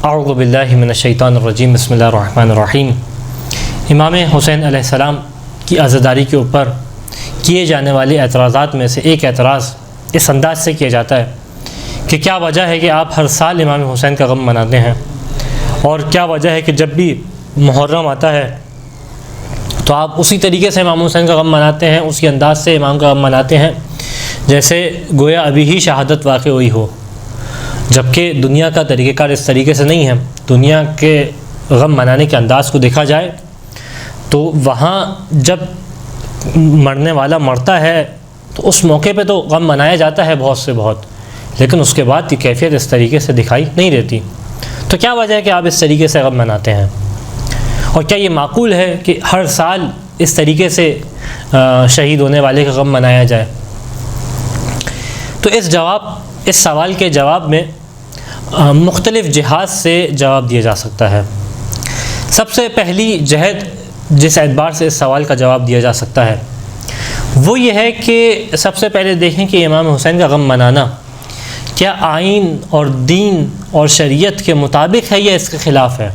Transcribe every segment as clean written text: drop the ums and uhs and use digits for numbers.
اعوذ باللہ من الشیطان الرجیم بسم اللہ الرحمن الرحیم۔ امام حسین علیہ السلام کی عزاداری کے اوپر کیے جانے والے اعتراضات میں سے ایک اعتراض اس انداز سے کیا جاتا ہے کہ کیا وجہ ہے کہ آپ ہر سال امام حسین کا غم مناتے ہیں، اور کیا وجہ ہے کہ جب بھی محرم آتا ہے تو آپ اسی طریقے سے امام حسین کا غم مناتے ہیں، اسی انداز سے امام کا غم مناتے ہیں جیسے گویا ابھی ہی شہادت واقع ہوئی ہو، جبکہ دنیا کا طریقہ کار اس طریقے سے نہیں ہے۔ دنیا کے غم منانے کے انداز کو دیکھا جائے تو وہاں جب مرنے والا مرتا ہے تو اس موقع پہ تو غم منایا جاتا ہے بہت سے بہت، لیکن اس کے بعد کی کیفیت اس طریقے سے دکھائی نہیں دیتی۔ تو کیا وجہ ہے کہ آپ اس طریقے سے غم مناتے ہیں، اور کیا یہ معقول ہے کہ ہر سال اس طریقے سے شہید ہونے والے کا غم منایا جائے؟ تو اس سوال کے جواب میں مختلف جہات سے جواب دیا جا سکتا ہے۔ سب سے پہلی جہت جس اعتبار سے اس سوال کا جواب دیا جا سکتا ہے وہ یہ ہے کہ سب سے پہلے دیکھیں کہ امام حسین کا غم منانا کیا آئین اور دین اور شریعت کے مطابق ہے یا اس کے خلاف ہے۔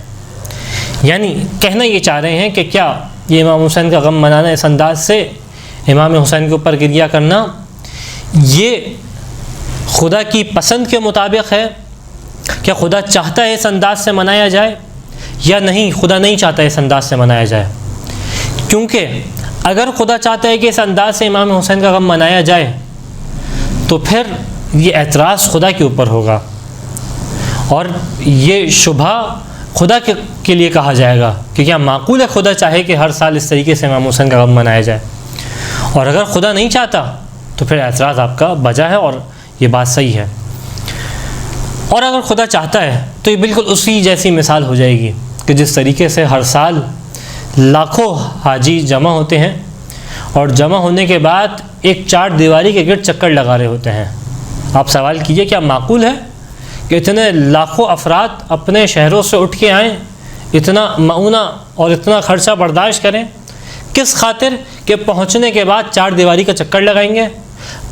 یعنی کہنا یہ چاہ رہے ہیں کہ کیا یہ امام حسین کا غم منانا اس انداز سے امام حسین کے اوپر گریہ کرنا یہ خدا کی پسند کے مطابق ہے، کیا خدا چاہتا ہے اس انداز سے منایا جائے یا نہیں، خدا نہیں چاہتا اس انداز سے منایا جائے؟ کیونکہ اگر خدا چاہتا ہے کہ اس انداز سے امام حسین کا غم منایا جائے تو پھر یہ اعتراض خدا کے اوپر ہوگا، اور یہ شبہ خدا کے لیے کہا جائے گا کہ کیا معقول ہے خدا چاہے کہ ہر سال اس طریقے سے امام حسین کا غم منایا جائے؟ اور اگر خدا نہیں چاہتا تو پھر اعتراض آپ کا بجا ہے اور یہ بات صحیح ہے۔ اور اگر خدا چاہتا ہے تو یہ بالکل اسی جیسی مثال ہو جائے گی کہ جس طریقے سے ہر سال لاکھوں حاجی جمع ہوتے ہیں اور جمع ہونے کے بعد ایک چار دیواری کے گرد چکر لگا رہے ہوتے ہیں۔ آپ سوال کیجئے کیا معقول ہے کہ اتنے لاکھوں افراد اپنے شہروں سے اٹھ کے آئیں، اتنا معونہ اور اتنا خرچہ برداشت کریں، کس خاطر کہ پہنچنے کے بعد چار دیواری کا چکر لگائیں گے،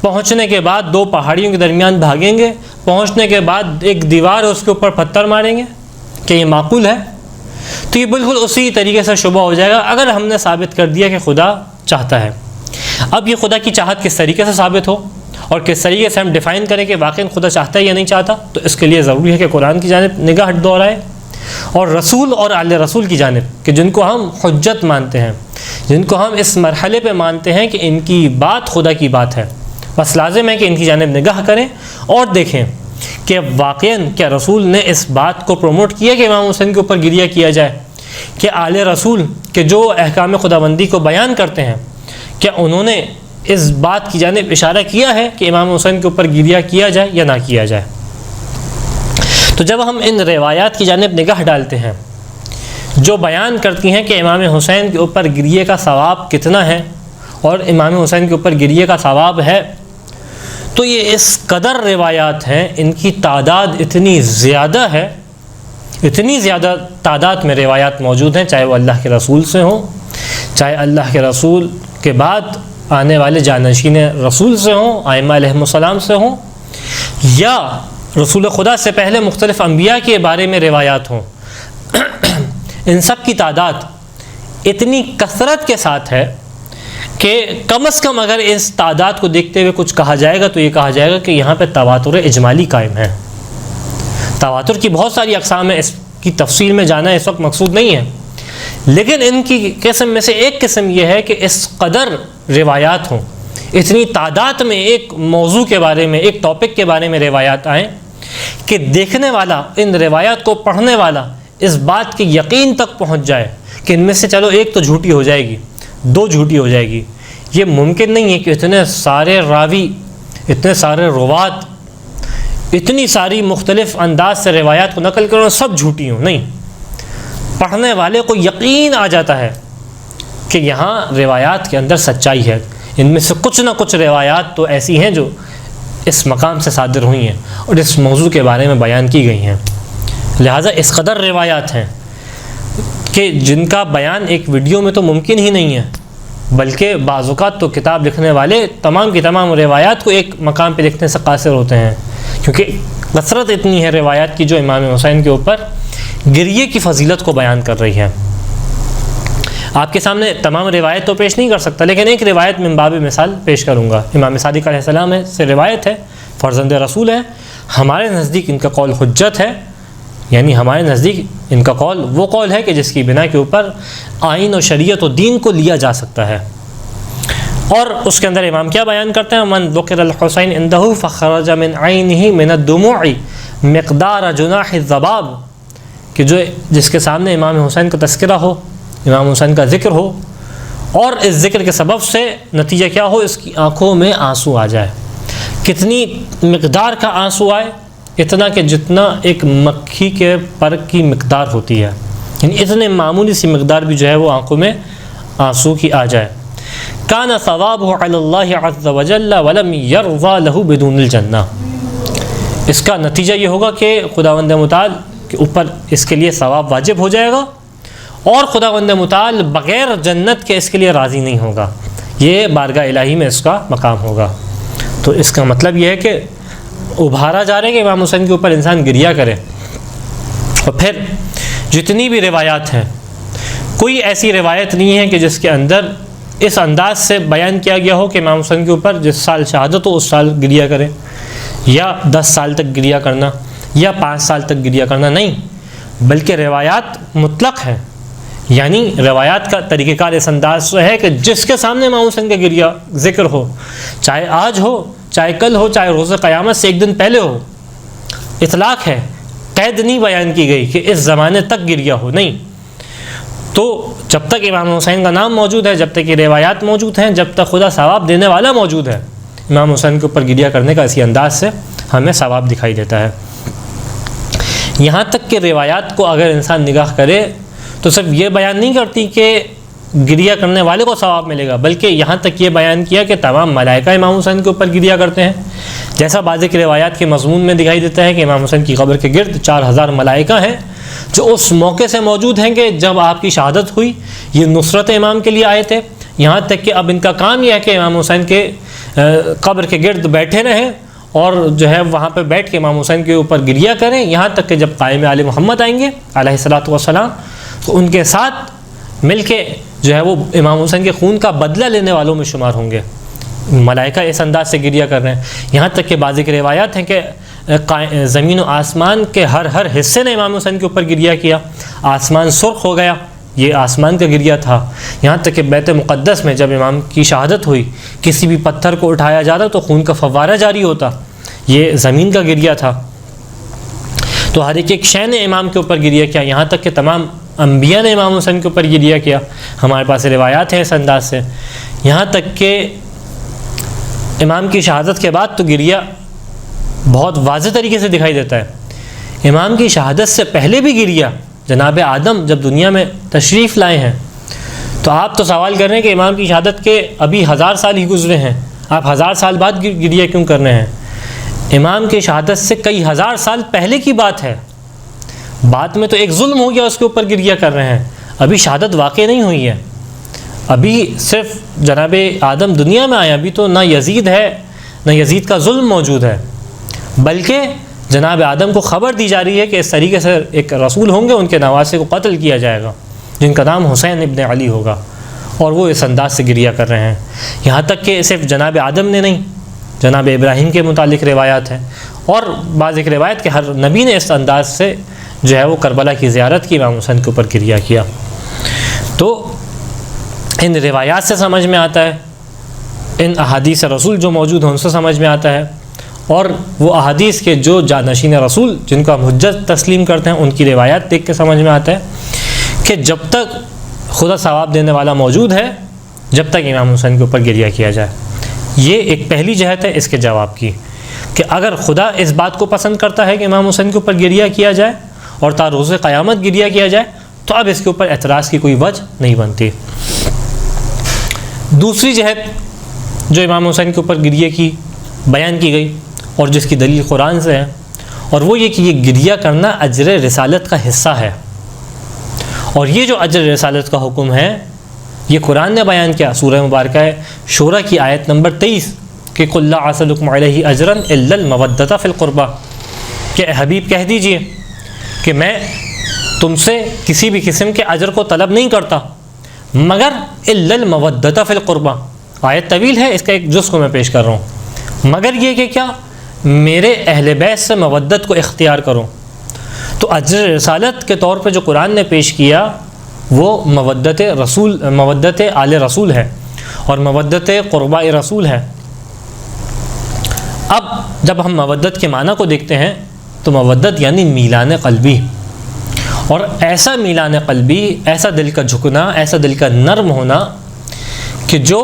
پہنچنے کے بعد دو پہاڑیوں کے درمیان بھاگیں گے، پہنچنے کے بعد ایک دیوار اس کے اوپر پتھر ماریں گے؟ کہ یہ معقول ہے؟ تو یہ بالکل اسی طریقے سے شبہ ہو جائے گا اگر ہم نے ثابت کر دیا کہ خدا چاہتا ہے۔ اب یہ خدا کی چاہت کس طریقے سے ثابت ہو اور کس طریقے سے ہم ڈیفائن کریں کہ واقعی خدا چاہتا ہے یا نہیں چاہتا، تو اس کے لیے ضروری ہے کہ قرآن کی جانب نگاہ دورائے اور رسول اور آل رسول کی جانب، کہ جن کو ہم حجت مانتے ہیں، جن کو ہم اس مرحلے پہ مانتے ہیں کہ ان کی بات خدا کی بات ہے، بس لازم ہے کہ ان کی جانب نگاہ کریں اور دیکھیں کہ واقعاً کیا رسول نے اس بات کو پروموٹ کیا کہ امام حسین کے اوپر گریہ کیا جائے، کہ آل رسول کے جو احکام خداوندی کو بیان کرتے ہیں کیا انہوں نے اس بات کی جانب اشارہ کیا ہے کہ امام حسین کے اوپر گریہ کیا جائے یا نہ کیا جائے۔ تو جب ہم ان روایات کی جانب نگاہ ڈالتے ہیں جو بیان کرتی ہیں کہ امام حسین کے اوپر گریہ کا ثواب کتنا ہے اور امام حسین کے اوپر گریہ کا ثواب ہے، تو یہ اس قدر روایات ہیں، ان کی تعداد اتنی زیادہ ہے، اتنی زیادہ تعداد میں روایات موجود ہیں، چاہے وہ اللہ کے رسول سے ہوں، چاہے اللہ کے رسول کے بعد آنے والے جانشین رسول سے ہوں، ائمہ علیہم السلام سے ہوں، یا رسول خدا سے پہلے مختلف انبیاء کے بارے میں روایات ہوں۔ ان سب کی تعداد اتنی کثرت کے ساتھ ہے کہ کم از کم اگر اس تعداد کو دیکھتے ہوئے کچھ کہا جائے گا تو یہ کہا جائے گا کہ یہاں پہ تواتر اجمالی قائم ہے۔ تواتر کی بہت ساری اقسام ہیں، اس کی تفصیل میں جانا اس وقت مقصود نہیں ہے، لیکن ان کی قسم میں سے ایک قسم یہ ہے کہ اس قدر روایات ہوں، اتنی تعداد میں ایک موضوع کے بارے میں، ایک ٹاپک کے بارے میں روایات آئیں کہ دیکھنے والا، ان روایات کو پڑھنے والا اس بات کے یقین تک پہنچ جائے کہ ان میں سے چلو ایک تو جھوٹی ہو جائے گی، دو جھوٹی ہو جائے گی۔ یہ ممکن نہیں ہے کہ اتنے سارے راوی، اتنے سارے روات، اتنی ساری مختلف انداز سے روایات کو نقل کریں اور سب جھوٹی ہوں، نہیں۔ پڑھنے والے کو یقین آ جاتا ہے کہ یہاں روایات کے اندر سچائی ہے، ان میں سے کچھ نہ کچھ روایات تو ایسی ہیں جو اس مقام سے صادر ہوئی ہیں اور اس موضوع کے بارے میں بیان کی گئی ہیں۔ لہٰذا اس قدر روایات ہیں کہ جن کا بیان ایک ویڈیو میں تو ممکن ہی نہیں ہے، بلکہ بعض اوقات تو کتاب لکھنے والے تمام کی تمام روایات کو ایک مقام پہ لکھنے سے قاصر ہوتے ہیں، کیونکہ کثرت اتنی ہے روایات کی جو امام حسین کے اوپر گریے کی فضیلت کو بیان کر رہی ہے۔ آپ کے سامنے تمام روایت تو پیش نہیں کر سکتا، لیکن ایک روایت من باب مثال پیش کروں گا۔ امام صادق علیہ السلام سے روایت ہے، فرزند رسول ہے، ہمارے نزدیک ان کا قول حجت ہے، یعنی ہمارے نزدیک ان کا قول وہ قول ہے کہ جس کی بنا کے اوپر آئین و شریعت و دین کو لیا جا سکتا ہے۔ اور اس کے اندر امام کیا بیان کرتے ہیں؟ من ذکر الحسین عنده فخرج من عینہ من الدموع مقدار جناح الذباب، کہ جس کے سامنے امام حسین کا تذکرہ ہو، امام حسین کا ذکر ہو، اور اس ذکر کے سبب سے نتیجہ کیا ہو؟ اس کی آنکھوں میں آنسو آ جائے۔ کتنی مقدار کا آنسو آئے؟ اتنا کہ جتنا ایک مکھی کے پر کی مقدار ہوتی ہے، یعنی اتنے معمولی سی مقدار بھی جو ہے وہ آنکھوں میں آنسو کی آ جائے۔ کان ثوابہ علی اللہ عز وجل ولم یرضى له بدون الجنہ، اس کا نتیجہ یہ ہوگا کہ خداوند متعال کے اوپر اس کے لیے ثواب واجب ہو جائے گا، اور خداوند متعال بغیر جنت کے اس کے لیے راضی نہیں ہوگا، یہ بارگاہ الہی میں اس کا مقام ہوگا۔ تو اس کا مطلب یہ ہے کہ ابھارا جا رہا ہے کہ امام حسین کے اوپر انسان گریہ کرے۔ اور پھر جتنی بھی روایات ہیں، کوئی ایسی روایت نہیں ہے کہ جس کے اندر اس انداز سے بیان کیا گیا ہو کہ امام حسین کے اوپر جس سال شہادت ہو اس سال گریہ کرے، یا 10 سال تک گریہ کرنا، یا 5 سال تک گریہ کرنا، نہیں، بلکہ روایات مطلق ہیں، یعنی روایات کا طریقہ کار اس انداز سے ہے کہ جس کے سامنے امام حسین کا گریہ ذکر ہو، چاہے آج ہو، چاہے کل ہو، چاہے روز قیامت سے ایک دن پہلے ہو، اطلاق ہے، قید نہیں بیان کی گئی کہ اس زمانے تک گریہ ہو، نہیں۔ تو جب تک امام حسین کا نام موجود ہے، جب تک یہ روایات موجود ہیں، جب تک خدا ثواب دینے والا موجود ہے، امام حسین کے اوپر گریہ کرنے کا اسی انداز سے ہمیں ثواب دکھائی دیتا ہے۔ یہاں تک کہ روایات کو اگر انسان نگاہ کرے تو صرف یہ بیان نہیں کرتی کہ گریہ کرنے والے کو ثواب ملے گا، بلکہ یہاں تک یہ بیان کیا کہ تمام ملائکہ امام حسین کے اوپر گریہ کرتے ہیں، جیسا بعض کی روایات کے مضمون میں دکھائی دیتا ہے کہ امام حسین کی قبر کے گرد 4000 ملائکہ ہیں جو اس موقع سے موجود ہیں کہ جب آپ کی شہادت ہوئی، یہ نصرت امام کے لیے آئے تھے، یہاں تک کہ اب ان کا کام یہ ہے کہ امام حسین کے قبر کے گرد بیٹھے رہیں اور جو ہے وہاں پہ بیٹھ کے امام حسین کے اوپر گریہ کریں، یہاں تک کہ جب قائم آل محمد آئیں گے علیہ الصلوۃ والسلام تو ان کے ساتھ مل کے جو ہے وہ امام حسین کے خون کا بدلہ لینے والوں میں شمار ہوں گے۔ ملائکہ اس انداز سے گریہ کر رہے ہیں، یہاں تک کہ بعض کی روایات ہیں کہ زمین و آسمان کے ہر حصے نے امام حسین کے اوپر گریہ کیا، آسمان سرخ ہو گیا، یہ آسمان کا گریہ تھا۔ یہاں تک کہ بیت مقدس میں جب امام کی شہادت ہوئی، کسی بھی پتھر کو اٹھایا جاتا تو خون کا فوارہ جاری ہوتا، یہ زمین کا گریہ تھا۔ تو ہر ایک شے نے امام کے اوپر گریہ کیا، یہاں تک کہ تمام انبیاء نے امام حسین کے اوپر گریہ کیا، ہمارے پاس روایات ہیں اس انداز سے۔ یہاں تک کہ امام کی شہادت کے بعد تو گریہ بہت واضح طریقے سے دکھائی دیتا ہے۔ امام کی شہادت سے پہلے بھی گریہ، جناب آدم جب دنیا میں تشریف لائے ہیں تو آپ تو سوال کر رہے ہیں کہ امام کی شہادت کے ابھی 1000 سال ہی گزرے ہیں، آپ 1000 سال بعد گریہ کیوں کر رہے ہیں؟ امام کی شہادت سے کئی ہزار سال پہلے کی بات ہے، بعد میں تو ایک ظلم ہو گیا، اس کے اوپر گریہ کر رہے ہیں، ابھی شہادت واقع نہیں ہوئی ہے، ابھی صرف جناب آدم دنیا میں آئے، ابھی تو نہ یزید ہے، نہ یزید کا ظلم موجود ہے، بلکہ جناب آدم کو خبر دی جا رہی ہے کہ اس طریقے سے ایک رسول ہوں گے، ان کے نواسے کو قتل کیا جائے گا جن کا نام حسین ابن علی ہوگا، اور وہ اس انداز سے گریہ کر رہے ہیں۔ یہاں تک کہ صرف جناب آدم نے نہیں، جناب ابراہیم کے متعلق روایات ہیں، اور بعض ایک روایت کہ ہر نبی نے اس انداز سے جو ہے وہ کربلا کی زیارت کی، امام حسین کے اوپر گریہ کیا۔ تو ان روایات سے سمجھ میں آتا ہے، ان احادیث رسول جو موجود ہیں ان سے سمجھ میں آتا ہے، اور وہ احادیث کے جو جانشین رسول جن کو ہم حجت تسلیم کرتے ہیں ان کی روایات دیکھ کے سمجھ میں آتا ہے کہ جب تک خدا ثواب دینے والا موجود ہے، جب تک امام حسین کے اوپر گریہ کیا جائے۔ یہ ایک پہلی جہت ہے اس کے جواب کی، کہ اگر خدا اس بات کو پسند کرتا ہے کہ امام حسین کے اوپر گریہ کیا جائے اور تا روز قیامت گریہ کیا جائے تو اب اس کے اوپر اعتراض کی کوئی وجہ نہیں بنتی۔ دوسری جہت جو امام حسین کے اوپر گریہ کی بیان کی گئی اور جس کی دلیل قرآن سے ہے، اور وہ یہ کہ یہ گریہ کرنا اجر رسالت کا حصہ ہے، اور یہ جو اجر رسالت کا حکم ہے یہ قرآن نے بیان کیا، سورہ مبارکہ شورى کی آیت نمبر 23 کہ قُلْ لَا أَسْأَلُكُمْ عَلَيْهِ أَجْرًا إِلَّا الْمَوَدَّةَ فِي الْقُرْبَى، کہ حبیب کہہ دیجئے کہ میں تم سے کسی بھی قسم کے اجر کو طلب نہیں کرتا مگر الا المودۃ فی القربہ. آیت طویل ہے، اس کا ایک جز کو میں پیش کر رہا ہوں. مگر یہ کہ کیا میرے اہل بیت سے مودت کو اختیار کرو. تو اجر رسالت کے طور پہ جو قرآن نے پیش کیا وہ مودت آل رسول ہے اور مودت قرباء رسول ہے. اب جب ہم مودت کے معنی کو دیکھتے ہیں تو مودت یعنی میلان قلبی، اور ایسا میلان قلبی، ایسا دل کا جھکنا، ایسا دل کا نرم ہونا کہ جو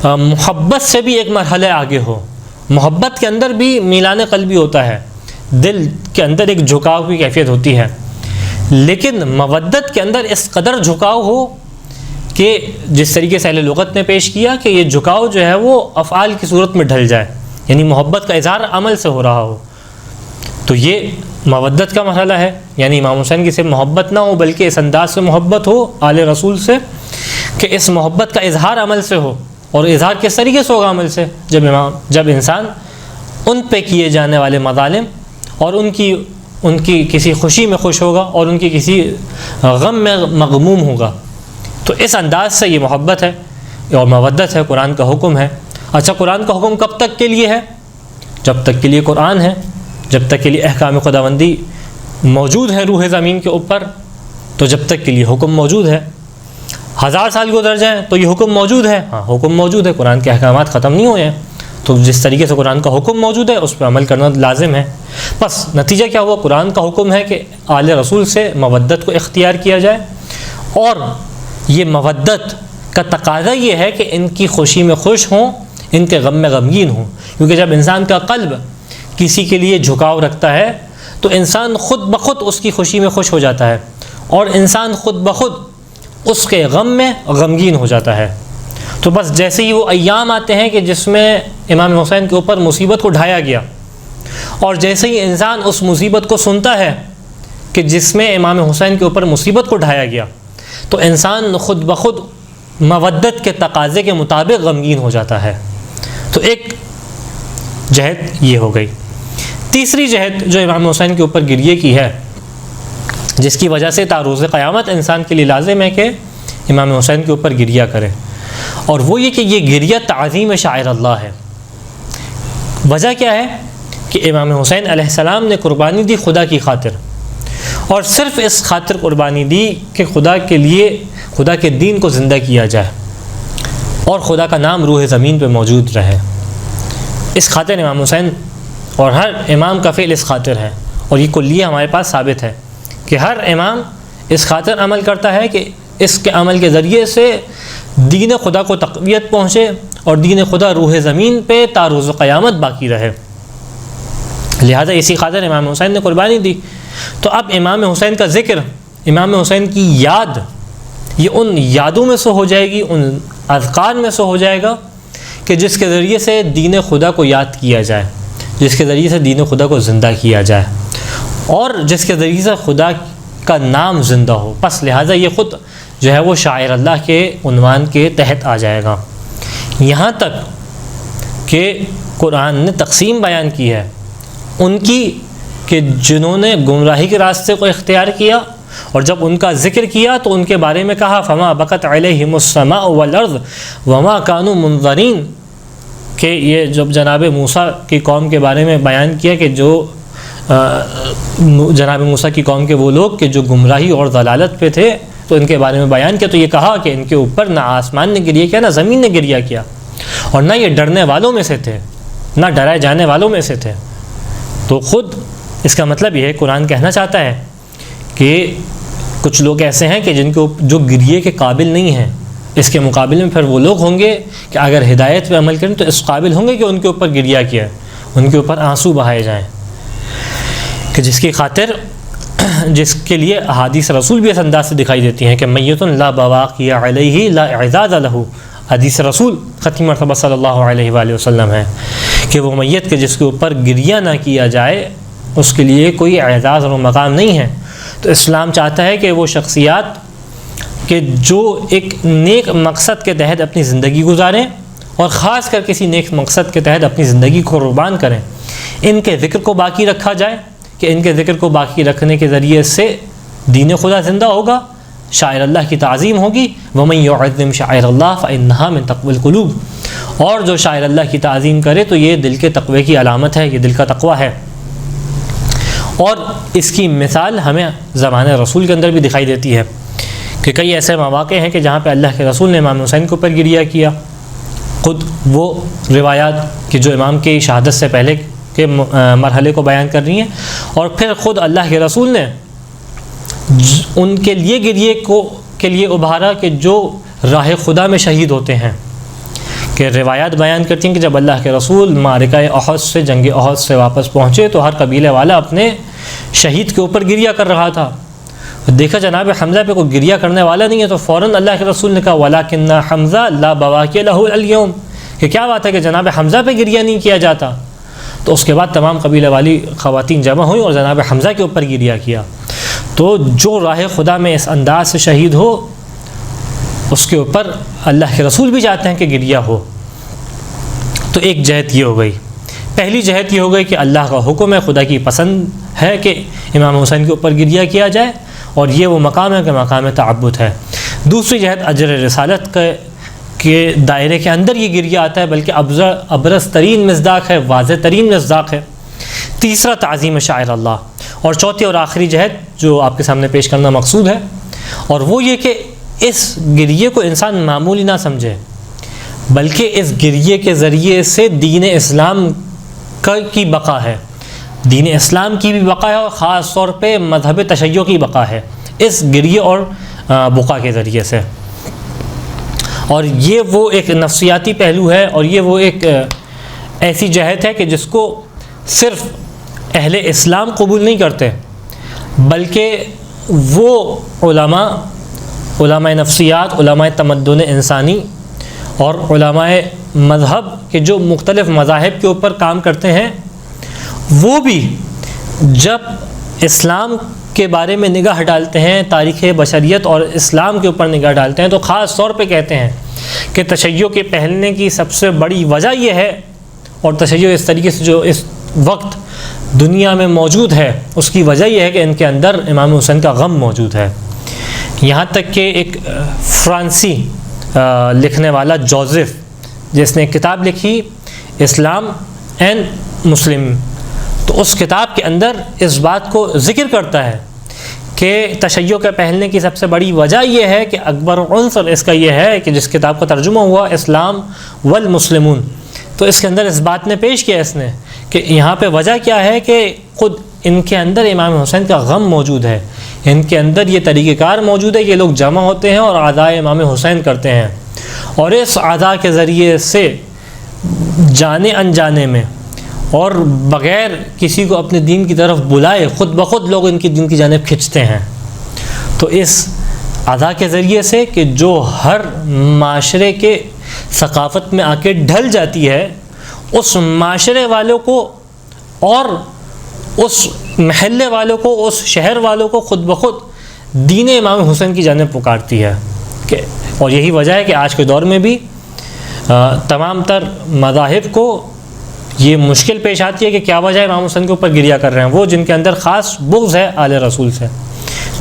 محبت سے بھی ایک مرحلے آگے ہو. محبت کے اندر بھی میلان قلبی ہوتا ہے، دل کے اندر ایک جھکاؤ کی کیفیت ہوتی ہے، لیکن مودت کے اندر اس قدر جھکاؤ ہو کہ جس طریقے سے اہل لغت نے پیش کیا کہ یہ جھکاؤ جو ہے وہ افعال کی صورت میں ڈھل جائے، یعنی محبت کا اظہار عمل سے ہو رہا ہو. تو یہ مودت کا مرحلہ ہے، یعنی امام حسین کی صرف محبت نہ ہو بلکہ اس انداز سے محبت ہو آل رسول سے کہ اس محبت کا اظہار عمل سے ہو. اور اظہار کس طریقے سے ہوگا عمل سے؟ جب انسان ان پہ کیے جانے والے مظالم اور ان کی کسی خوشی میں خوش ہوگا اور ان کی کسی غم میں مغموم ہوگا. تو اس انداز سے یہ محبت ہے اور مودت ہے، قرآن کا حکم ہے. اچھا، قرآن کا حکم کب تک کے لیے ہے؟ جب تک کے لیے قرآن ہے، جب تک کے لیے احکام خداوندی موجود ہے روح زمین کے اوپر، تو جب تک کے لیے حکم موجود ہے. 1000 سال گزر جائیں تو یہ حکم موجود ہے. ہاں، حکم موجود ہے، قرآن کے احکامات ختم نہیں ہوئے ہیں. تو جس طریقے سے قرآن کا حکم موجود ہے اس پہ عمل کرنا لازم ہے. بس نتیجہ کیا ہوا؟ قرآن کا حکم ہے کہ آل رسول سے مودت کو اختیار کیا جائے، اور یہ مودت کا تقاضا یہ ہے کہ ان کی خوشی میں خوش ہوں، ان کے غم میں غمگین ہوں. کیونکہ جب انسان کا قلب کسی کے لیے جھکاؤ رکھتا ہے تو انسان خود بخود اس کی خوشی میں خوش ہو جاتا ہے، اور انسان خود بخود اس کے غم میں غمگین ہو جاتا ہے. تو بس جیسے ہی وہ ایام آتے ہیں کہ جس میں امام حسین کے اوپر مصیبت کو ڈھایا گیا، اور جیسے ہی انسان اس مصیبت کو سنتا ہے کہ جس میں امام حسین کے اوپر مصیبت کو ڈھایا گیا، تو انسان خود بخود مودت کے تقاضے کے مطابق غمگین ہو جاتا ہے. تو ایک جہت یہ ہو گئی. تیسری جہت جو امام حسین کے اوپر گریے کی ہے، جس کی وجہ سے تا روز قیامت انسان کے لیے لازم ہے کہ امام حسین کے اوپر گریہ کرے، اور وہ یہ کہ یہ گریہ تعظیم شاعر اللہ ہے. وجہ کیا ہے کہ امام حسین علیہ السلام نے قربانی دی خدا کی خاطر، اور صرف اس خاطر قربانی دی کہ خدا کے لیے، خدا کے دین کو زندہ کیا جائے اور خدا کا نام روح زمین پہ موجود رہے. اس خاطر امام حسین، اور ہر امام کا فعل اس خاطر ہے، اور یہ کلیہ ہمارے پاس ثابت ہے کہ ہر امام اس خاطر عمل کرتا ہے کہ اس کے عمل کے ذریعے سے دین خدا کو تقویت پہنچے اور دین خدا روح زمین پہ تا روز قیامت باقی رہے. لہذا اسی خاطر امام حسین نے قربانی دی. تو اب امام حسین کا ذکر، امام حسین کی یاد، یہ ان یادوں میں سے ہو جائے گی، ان اذکار میں سے ہو جائے گا کہ جس کے ذریعے سے دین خدا کو یاد کیا جائے، جس کے ذریعے سے دین خدا کو زندہ کیا جائے، اور جس کے ذریعے سے خدا کا نام زندہ ہو. پس لہٰذا یہ خود جو ہے وہ شاعر اللہ کے عنوان کے تحت آ جائے گا. یہاں تک کہ قرآن نے تقسیم بیان کی ہے ان کی کہ جنہوں نے گمراہی کے راستے کو اختیار کیا، اور جب ان کا ذکر کیا تو ان کے بارے میں کہا فما بکت علیہم السماء والارض وما كانوا منظرین، کہ یہ جب جناب موسیٰ کی قوم کے بارے میں بیان کیا کہ جو جناب موسیٰ کی قوم کے وہ لوگ کہ جو گمراہی اور ضلالت پہ تھے، تو ان کے بارے میں بیان کیا تو یہ کہا کہ ان کے اوپر نہ آسمان نے گریہ کیا نہ زمین نے گریہ کیا، اور نہ یہ ڈرنے والوں میں سے تھے نہ ڈرائے جانے والوں میں سے تھے. تو خود اس کا مطلب یہ ہے قرآن کہنا چاہتا ہے کہ کچھ لوگ ایسے ہیں کہ جن کو جو گریے کے قابل نہیں ہیں، اس کے مقابلے میں پھر وہ لوگ ہوں گے کہ اگر ہدایت پہ عمل کریں تو اس قابل ہوں گے کہ ان کے اوپر گریہ کیا، ان کے اوپر آنسو بہائے جائیں، کہ جس کی خاطر، جس کے لیے احادیث رسول بھی اس انداز سے دکھائی دیتی ہیں کہ میت لا بواقی علیہ لا اعزاز لہ. حدیث رسول ختم مرتبہ صلی اللہ علیہ وآلہ وسلم ہے کہ وہ میت کے جس کے اوپر گریہ نہ کیا جائے اس کے لیے کوئی اعزاز اور مقام نہیں ہے. تو اسلام چاہتا ہے کہ وہ شخصیات کہ جو ایک نیک مقصد کے تحت اپنی زندگی گزاریں اور خاص کر کسی نیک مقصد کے تحت اپنی زندگی کو قربان کریں، ان کے ذکر کو باقی رکھا جائے کہ ان کے ذکر کو باقی رکھنے کے ذریعے سے دین خدا زندہ ہوگا، شاعر اللہ کی تعظیم ہوگی، وَمَن يُعَظِّمْ شَعَائِرَ اللَّهِ فَإِنَّهَا مِن تَقْوَى الْقُلُوبِ، اور جو شاعر اللہ کی تعظیم کرے تو یہ دل کے تقوی کی علامت ہے، یہ دل کا تقوی ہے۔ اور اس کی مثال ہمیں زمانہ رسول کے اندر بھی دکھائی دیتی ہے کہ کئی ایسے مواقع ہیں کہ جہاں پہ اللہ کے رسول نے امام حسین کے اوپر گریہ کیا، خود وہ روایات کہ جو امام کی شہادت سے پہلے کے مرحلے کو بیان کر رہی ہیں، اور پھر خود اللہ کے رسول نے ان کے لیے گریے کے لیے ابھارا کہ جو راہ خدا میں شہید ہوتے ہیں، کہ روایات بیان کرتی ہیں کہ جب اللہ کے رسول معرکہ احد سے، جنگ احد سے واپس پہنچے تو ہر قبیلے والا اپنے شہید کے اوپر گریہ کر رہا تھا، دیکھا جناب حمزہ پہ کوئی گریہ کرنے والا نہیں ہے تو فوراً اللہ کے رسول نے کہا وَلَكِنَّ حَمْزَةَ لَا بَوَاكِيَ لَهُ الْيَوْمَ، کہ کیا بات ہے کہ جناب حمزہ پہ گریہ نہیں کیا جاتا۔ تو اس کے بعد تمام قبیلے والی خواتین جمع ہوئیں اور جناب حمزہ کے اوپر گریہ کیا۔ تو جو راہ خدا میں اس انداز سے شہید ہو اس کے اوپر اللہ کے رسول بھی چاہتے ہیں کہ گریہ ہو۔ تو ایک جہت یہ ہو گئی، پہلی جہت یہ ہو گئی کہ اللہ کا حکم ہے، خدا کی پسند ہے کہ امام حسین کے اوپر گریہ کیا جائے، اور یہ وہ مقام ہے کہ مقام تعبد ہے۔ دوسری جہت اجر رسالت کے دائرے کے اندر یہ گریہ آتا ہے، بلکہ ابرز ترین مصداق ہے، واضح ترین مصداق ہے۔ تیسرا تعظیم شاعر اللہ، اور چوتھی اور آخری جہت جو آپ کے سامنے پیش کرنا مقصود ہے، اور وہ یہ کہ اس گریے کو انسان معمولی نہ سمجھے، بلکہ اس گریے کے ذریعے سے دین اسلام کی بقا ہے، دین اسلام کی بھی بقا ہے، اور خاص طور پہ مذہب تشیع کی بقا ہے اس گریے اور بقا کے ذریعے سے۔ اور یہ وہ ایک نفسیاتی پہلو ہے، اور یہ وہ ایک ایسی جہت ہے کہ جس کو صرف اہل اسلام قبول نہیں کرتے، بلکہ وہ علماء نفسیات، علماء تمدن انسانی اور علماء مذہب کے جو مختلف مذاہب کے اوپر کام کرتے ہیں، وہ بھی جب اسلام کے بارے میں نگاہ ڈالتے ہیں، تاریخ بشریت اور اسلام کے اوپر نگاہ ڈالتے ہیں، تو خاص طور پہ کہتے ہیں کہ تشیع کے پھیلنے کی سب سے بڑی وجہ یہ ہے، اور تشیع اس طریقے سے جو اس وقت دنیا میں موجود ہے اس کی وجہ یہ ہے کہ ان کے اندر امام حسین کا غم موجود ہے۔ یہاں تک کہ ایک فرانسی لکھنے والا جوزف، جس نے ایک کتاب لکھی اسلام اینڈ مسلم، تو اس کتاب کے اندر اس بات کو ذکر کرتا ہے کہ تشیع کے پھیلنے کی سب سے بڑی وجہ یہ ہے کہ اکبر عنصر اس کا یہ ہے کہ جس کتاب کا ترجمہ ہوا اسلام والمسلمون، تو اس کے اندر اس بات نے پیش کیا اس نے کہ یہاں پہ وجہ کیا ہے کہ خود ان کے اندر امام حسین کا غم موجود ہے، ان کے اندر یہ طریقہ کار موجود ہے، یہ لوگ جمع ہوتے ہیں اور عزائے امام حسین کرتے ہیں، اور اس عزا کے ذریعے سے جانے انجانے میں اور بغیر کسی کو اپنے دین کی طرف بلائے خود بخود لوگ ان کی دین کی جانب کھنچتے ہیں۔ تو اس عزا کے ذریعے سے کہ جو ہر معاشرے کے ثقافت میں آ کے ڈھل جاتی ہے، اس معاشرے والوں کو اور اس محلے والوں کو، اس شہر والوں کو خود بخود دین امام حسین کی جانب پکارتی ہے کہ، اور یہی وجہ ہے کہ آج کے دور میں بھی تمام تر مذاہب کو یہ مشکل پیش آتی ہے کہ کیا وجہ امام حسین کے اوپر گریہ کر رہے ہیں، وہ جن کے اندر خاص بغض ہے آل رسول سے۔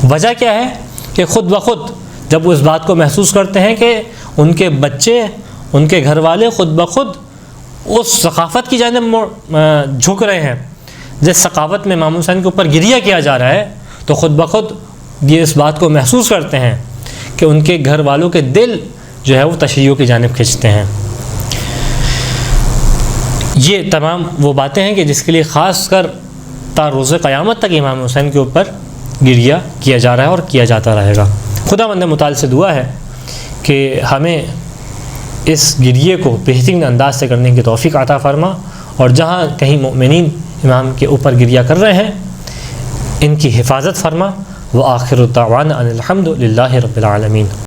وجہ کیا ہے کہ خود بخود جب وہ اس بات کو محسوس کرتے ہیں کہ ان کے بچے، ان کے گھر والے خود بخود اس ثقافت کی جانب جھک رہے ہیں جس ثقافت میں امام حسین کے اوپر گریہ کیا جا رہا ہے، تو خود بخود یہ اس بات کو محسوس کرتے ہیں کہ ان کے گھر والوں کے دل جو ہے وہ تشیع کی جانب کھنچتے ہیں۔ یہ تمام وہ باتیں ہیں کہ جس کے لیے خاص کر تا روز قیامت تک امام حسین کے اوپر گریہ کیا جا رہا ہے اور کیا جاتا رہے گا۔ خداوند متعال سے دعا ہے کہ ہمیں اس گریے کو بہترین انداز سے کرنے کی توفیق عطا فرما، اور جہاں کہیں مومنین امام کے اوپر گریہ کر رہے ہیں ان کی حفاظت فرما۔ وآخر الدعوانا ان الحمد للہ رب العالمین۔